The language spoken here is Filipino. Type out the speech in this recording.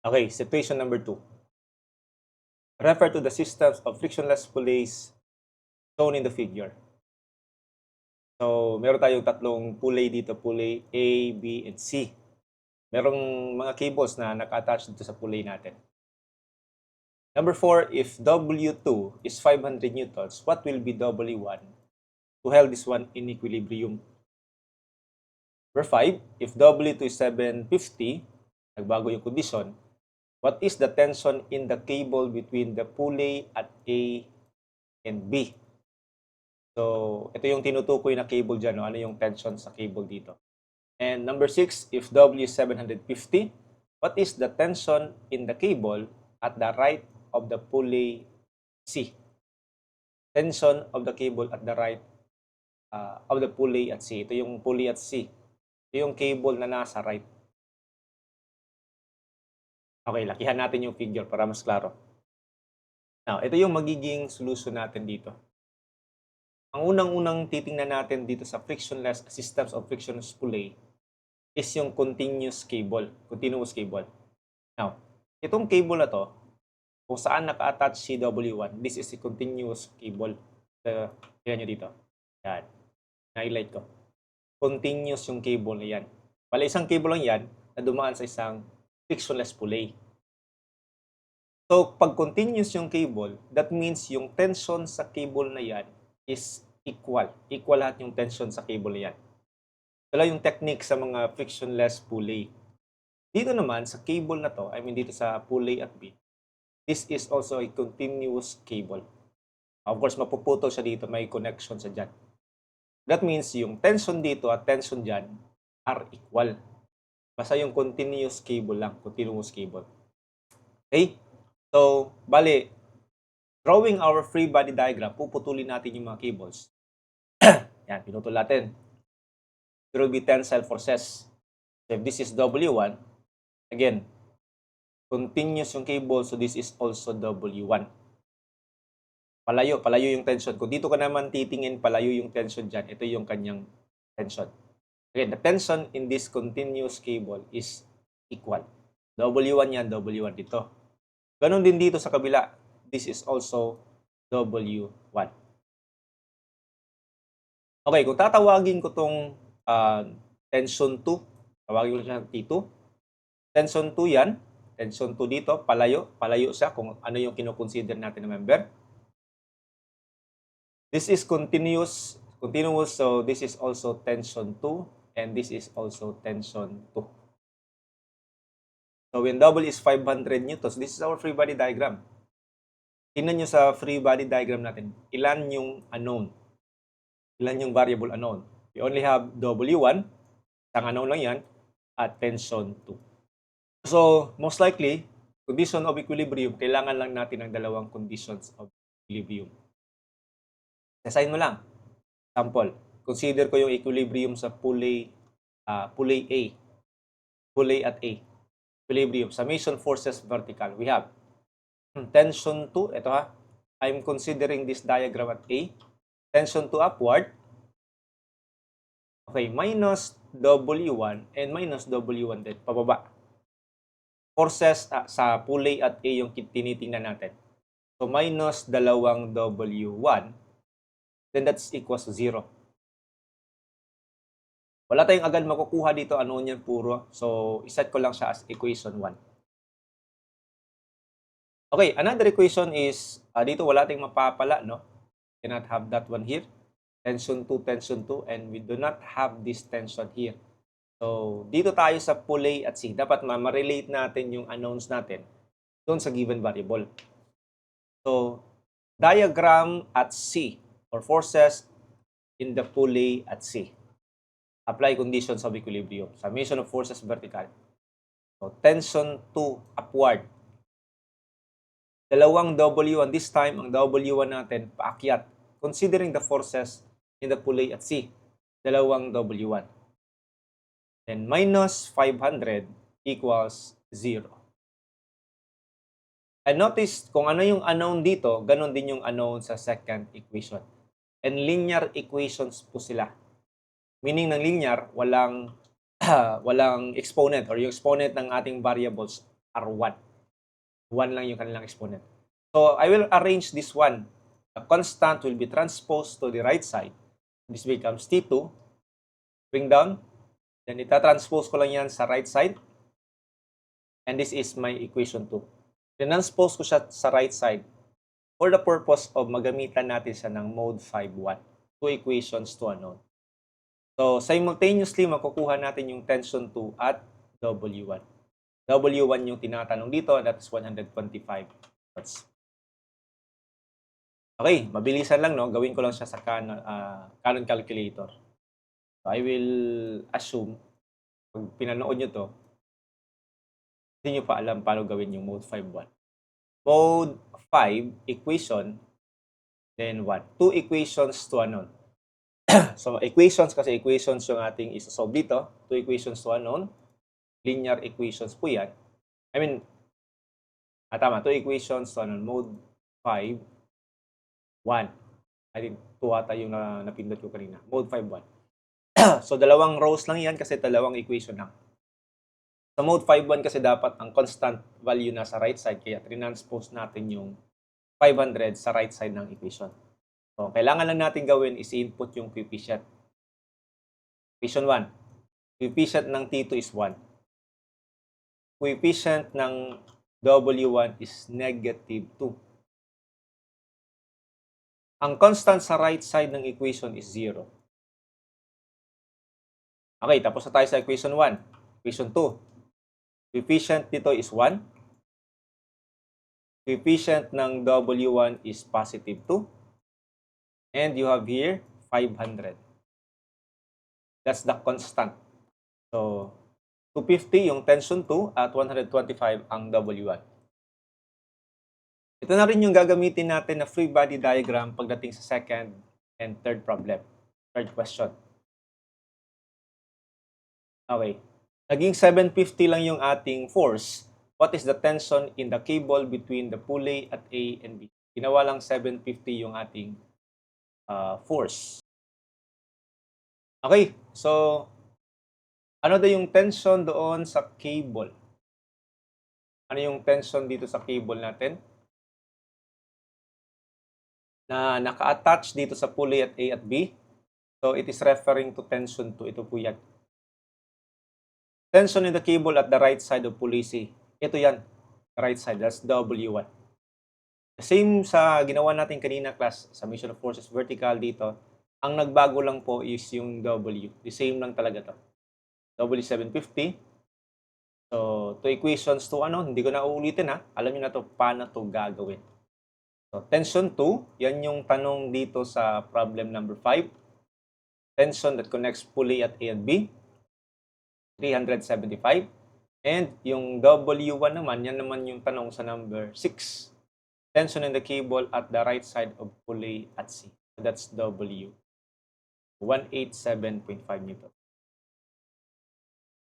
Okay, situation number 2. Refer to the systems of frictionless pulleys shown in the figure. So, meron tayong tatlong pulley dito, pulley A, B, and C. Merong mga cables na naka-attach dito sa pulley natin. Number 4, if W2 is 500 newtons, what will be W1 to hold this one in equilibrium? Number 5, if W2 is 750, nagbago yung condition, what is the tension in the cable between the pulley at A and B? So, ito yung tinutukoy na cable dyan. No? Ano yung tension sa cable dito? And number 6, if W is 750, what is the tension in the cable at the right of the pulley C? Tension of the cable at the right of the pulley at C. Ito yung pulley at C. Ito yung cable na nasa right. Okay, lakihan natin yung figure para mas klaro. Now, ito yung magiging solution natin dito. Ang unang-unang titingnan natin dito sa frictionless systems of frictionless pulley is yung continuous cable. Now, itong cable na to, kung saan naka-attach si W1, this is a continuous cable. Tingnan nyo dito. Yan. Na-highlight ko. Continuous yung cable na yan. Pala isang cable lang yan na dumaan sa isang frictionless pulley. So, pag continuous yung cable, that means yung tension sa cable na yan is equal. Equal lahat yung tension sa cable na yan. Wala yung technique sa mga frictionless pulley. Dito naman, sa cable na to, dito sa pulley at B, this is also a continuous cable. Of course, mapuputol siya dito, may connection sa dyan. That means yung tension dito at tension dyan are equal. Basta yung continuous cable lang, continuous cable. Okay? So, bali, drawing our free body diagram, puputulin natin yung mga cables. Yan, pinutol natin. There will be tensile forces. So, if this is W1, again, continuous yung cable, so this is also W1. Palayo yung tension. Kung dito ka naman titingin, palayo yung tension dyan, ito yung kanyang tension. Again, the tension in this continuous cable is equal. W1 yan, W1 dito. Ganon din dito sa kabila. This is also W1. Okay, kung tatawagin ko tong tension 2, tawagin ko siya T2. Tension 2 yan. Tension 2 dito, palayo siya kung ano yung kinoconsider natin na member. This is continuous, so this is also tension 2, and this is also tension 2. So when W is 500 newtons, this is our free body diagram. Tingnan nyo sa free body diagram natin, ilan yung unknown? Ilan yung variable unknown? We only have W1, isang unknown lang yan, at tension 2. So, most likely, condition of equilibrium, kailangan lang natin ng dalawang conditions of equilibrium. Design mo lang. Sample, consider ko yung equilibrium sa pulley A. Pulley at A. Equilibrium. Summation forces vertical. We have tension 2. Ito ha. I'm considering this diagram at A. Tension 2 upward. Okay, minus W1 and minus W1 din. Pababa. Forces sa pulley at A yung tinitingnan natin. So, minus dalawang W1. Then that's equals to 0. Wala tayong agad makukuha dito, ano yan puro. So, iset ko lang siya as equation 1. Okay, another equation is, dito wala tayong mapapala, no? Cannot have that one here. Tension 2, and we do not have this tension here. So, dito tayo sa pulley at C. Dapat ma-relate natin yung unknowns natin doon sa given variable. So, diagram at C, or forces in the pulley at C. Apply conditions of equilibrium. Summation of forces vertical. So, tension 2 upward. Dalawang W1. This time, ang W1 natin, paakyat. Considering the forces in the pulley at C. Dalawang W1. Then, minus 500 equals 0. And notice, kung ano yung unknown dito, ganon din yung unknown sa second equation. And linear equations po sila. Meaning ng linear, walang exponent or yung exponent ng ating variables are 1. 1 lang yung kanilang exponent. So, I will arrange this one. The constant will be transposed to the right side. This becomes T2. Bring down. Then, itatranspose ko lang yan sa right side. And this is my equation 2. Transpose ko siya sa right side for the purpose of magamitan natin siya ng mode 5-1. 2 equations to unknown. So, simultaneously, makukuha natin yung tension 2 at W1. W1 yung tinatanong dito, that's 125 watts. Okay, mabilisan lang, no? Gawin ko lang siya sa Canon calculator. So, I will assume, pag pinanood nyo to, hindi nyo pa alam paano gawin yung mode 5-1. Mode 5 equation, then what? 2 equations to unknown. So, equations kasi equations yung ating isa-solve dito. 2 equations to unknown. Linear equations po yan. I mean, tama, 2 equations to unknown. Mode 5, 1. I think 2 ata yung napindot ko kanina. Mode 5, 1. So, dalawang rows lang yan kasi dalawang equation lang. Sa mode 5-1 kasi dapat ang constant value nasa right side, kaya transpose natin yung 500 sa right side ng equation. So, kailangan lang natin gawin is input yung coefficient. Equation 1. Coefficient ng T2 is 1. Coefficient ng W1 is negative 2. Ang constant sa right side ng equation is 0. Okay, tapos na tayo sa equation 1. Equation 2. Coefficient dito is 1. Coefficient ng W1 is positive 2. And you have here 500. That's the constant. So, 250 yung tension 2 at 125 ang W1. Ito na rin yung gagamitin natin na free body diagram pagdating sa second and third problem. Third question. Okay. Naging 750 lang yung ating force. What is the tension in the cable between the pulley at A and B? Ginawa lang 750 yung ating force. Okay, so ano daw yung tension doon sa cable? Ano yung tension dito sa cable natin? Na naka-attach dito sa pulley at A at B. So it is referring to tension 2. Ito po yan. Tension in the cable at the right side of pulley C. Ito yan. The right side. That's W1. The same sa ginawa natin kanina class, summation of forces vertical dito. Ang nagbago lang po is yung W. The same lang talaga to. W750. So, 2 equations to ano, hindi ko na uulitin ha. Alam niyo na to paano to gagawin. So, tension 2, yan yung tanong dito sa problem number 5. Tension that connects pulley at A and B, 375. And yung W1 naman, yan naman yung tanong sa number 6. Tension in the cable at the right side of pulley at C. That's W. 187.5 Newton.